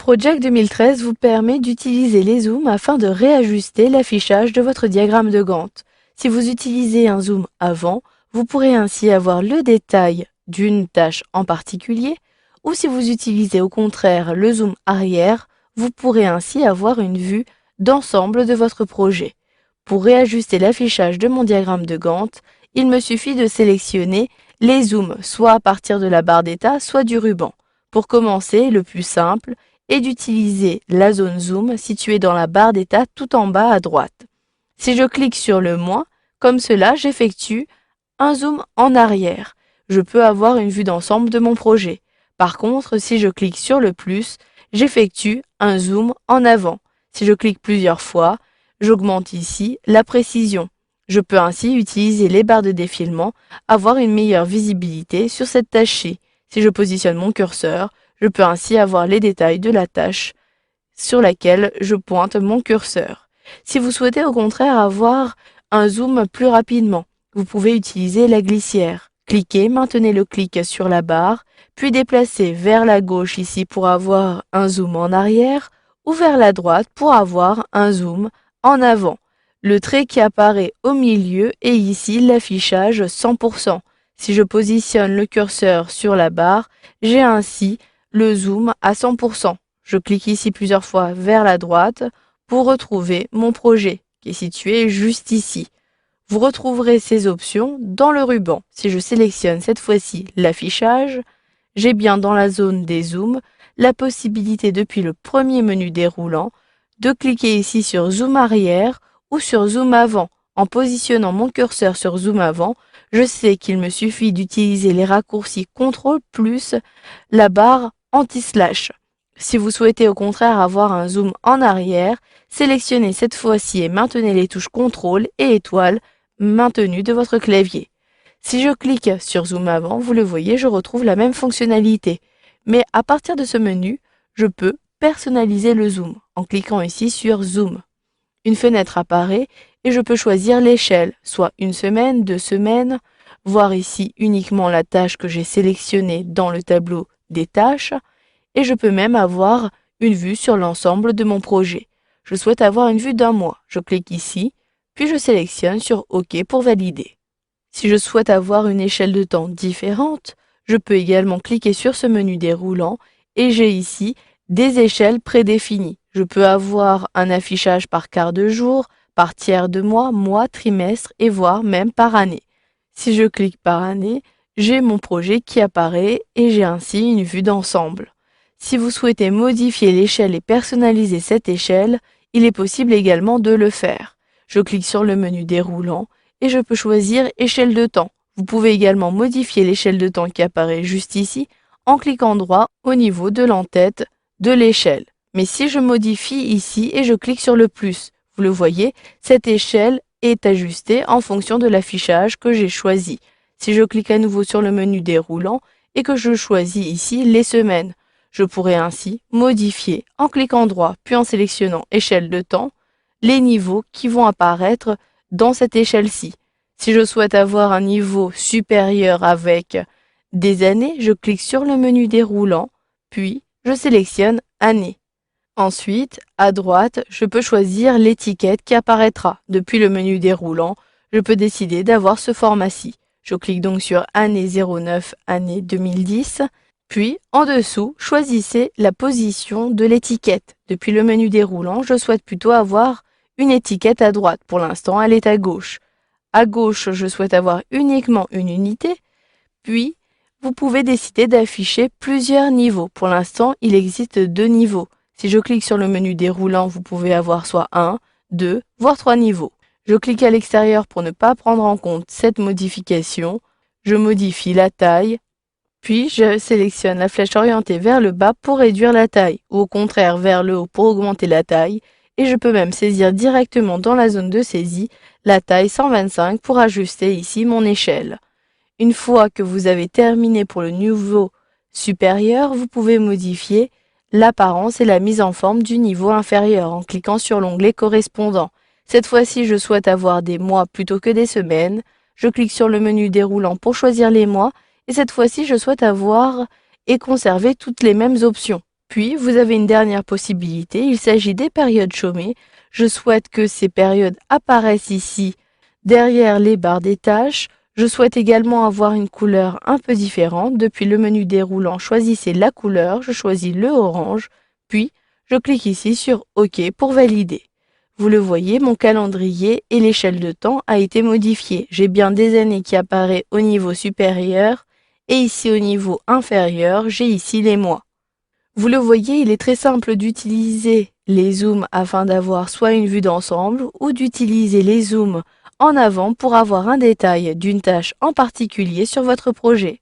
Project 2013 vous permet d'utiliser les zooms afin de réajuster l'affichage de votre diagramme de Gantt. Si vous utilisez un zoom avant, vous pourrez ainsi avoir le détail d'une tâche en particulier, ou si vous utilisez au contraire le zoom arrière, vous pourrez ainsi avoir une vue d'ensemble de votre projet. Pour réajuster l'affichage de mon diagramme de Gantt, il me suffit de sélectionner les zooms soit à partir de la barre d'état, soit du ruban. Pour commencer, le plus simple est d'utiliser la zone zoom située dans la barre d'état tout en bas à droite. Si je clique sur le moins, comme cela, j'effectue un zoom en arrière. Je peux avoir une vue d'ensemble de mon projet. Par contre, si je clique sur le plus, j'effectue un zoom en avant. Si je clique plusieurs fois, j'augmente ici la précision. Je peux ainsi utiliser les barres de défilement, avoir une meilleure visibilité sur cette tâche-ci. Si je positionne mon curseur, je peux ainsi avoir les détails de la tâche sur laquelle je pointe mon curseur. Si vous souhaitez au contraire avoir un zoom plus rapidement, vous pouvez utiliser la glissière. Cliquez, maintenez le clic sur la barre, puis déplacez vers la gauche ici pour avoir un zoom en arrière, ou vers la droite pour avoir un zoom en avant. Le trait qui apparaît au milieu est ici l'affichage 100%. Si je positionne le curseur sur la barre, j'ai ainsi le zoom à 100%. Je clique ici plusieurs fois vers la droite pour retrouver mon projet qui est situé juste ici. Vous retrouverez ces options dans le ruban. Si je sélectionne cette fois-ci l'affichage, j'ai bien dans la zone des zooms la possibilité depuis le premier menu déroulant de cliquer ici sur zoom arrière ou sur zoom avant. En positionnant mon curseur sur zoom avant, je sais qu'il me suffit d'utiliser les raccourcis CTRL plus la barre anti-slash. Si vous souhaitez au contraire avoir un zoom en arrière, sélectionnez cette fois-ci et maintenez les touches CTRL et étoile maintenues de votre clavier. Si je clique sur zoom avant, vous le voyez, je retrouve la même fonctionnalité. Mais à partir de ce menu, je peux personnaliser le zoom en cliquant ici sur zoom. Une fenêtre apparaît et je peux choisir l'échelle, soit une semaine, 2 semaines, voir ici uniquement la tâche que j'ai sélectionnée dans le tableau des tâches, et je peux même avoir une vue sur l'ensemble de mon projet. Je souhaite avoir une vue d'un mois. Je clique ici, puis je sélectionne sur OK pour valider. Si je souhaite avoir une échelle de temps différente, je peux également cliquer sur ce menu déroulant et j'ai ici des échelles prédéfinies. Je peux avoir un affichage par quart de jour, par tiers de mois, mois, trimestre et voire même par année. Si je clique par année, j'ai mon projet qui apparaît et j'ai ainsi une vue d'ensemble. Si vous souhaitez modifier l'échelle et personnaliser cette échelle, il est possible également de le faire. Je clique sur le menu déroulant et je peux choisir échelle de temps. Vous pouvez également modifier l'échelle de temps qui apparaît juste ici en cliquant droit au niveau de l'entête de l'échelle. Mais si je modifie ici et je clique sur le plus, vous le voyez, cette échelle est ajustée en fonction de l'affichage que j'ai choisi. Si je clique à nouveau sur le menu déroulant et que je choisis ici les semaines, je pourrais ainsi modifier en cliquant droit puis en sélectionnant échelle de temps les niveaux qui vont apparaître dans cette échelle-ci. Si je souhaite avoir un niveau supérieur avec des années, je clique sur le menu déroulant, puis je sélectionne année. Ensuite, à droite, je peux choisir l'étiquette qui apparaîtra. Depuis le menu déroulant, je peux décider d'avoir ce format-ci. Je clique donc sur année 09, année 2010, puis en dessous, choisissez la position de l'étiquette. Depuis le menu déroulant, je souhaite plutôt avoir une étiquette à droite. Pour l'instant, elle est à gauche. À gauche, je souhaite avoir uniquement une unité, puis vous pouvez décider d'afficher plusieurs niveaux. Pour l'instant, il existe 2 niveaux. Si je clique sur le menu déroulant, vous pouvez avoir soit 1, 2, voire 3 niveaux. Je clique à l'extérieur pour ne pas prendre en compte cette modification. Je modifie la taille, puis je sélectionne la flèche orientée vers le bas pour réduire la taille, ou au contraire vers le haut pour augmenter la taille. Et je peux même saisir directement dans la zone de saisie la taille 125 pour ajuster ici mon échelle. Une fois que vous avez terminé pour le niveau supérieur, vous pouvez modifier l'apparence et la mise en forme du niveau inférieur en cliquant sur l'onglet correspondant. Cette fois-ci, je souhaite avoir des mois plutôt que des semaines. Je clique sur le menu déroulant pour choisir les mois et cette fois-ci, je souhaite avoir et conserver toutes les mêmes options. Puis, vous avez une dernière possibilité, il s'agit des périodes chômées. Je souhaite que ces périodes apparaissent ici, derrière les barres des tâches. Je souhaite également avoir une couleur un peu différente. Depuis le menu déroulant, choisissez la couleur, je choisis le orange, puis je clique ici sur OK pour valider. Vous le voyez, mon calendrier et l'échelle de temps a été modifiée. J'ai bien des années qui apparaissent au niveau supérieur et ici au niveau inférieur, j'ai ici les mois. Vous le voyez, il est très simple d'utiliser les zooms afin d'avoir soit une vue d'ensemble ou d'utiliser les zooms en avant pour avoir un détail d'une tâche en particulier sur votre projet.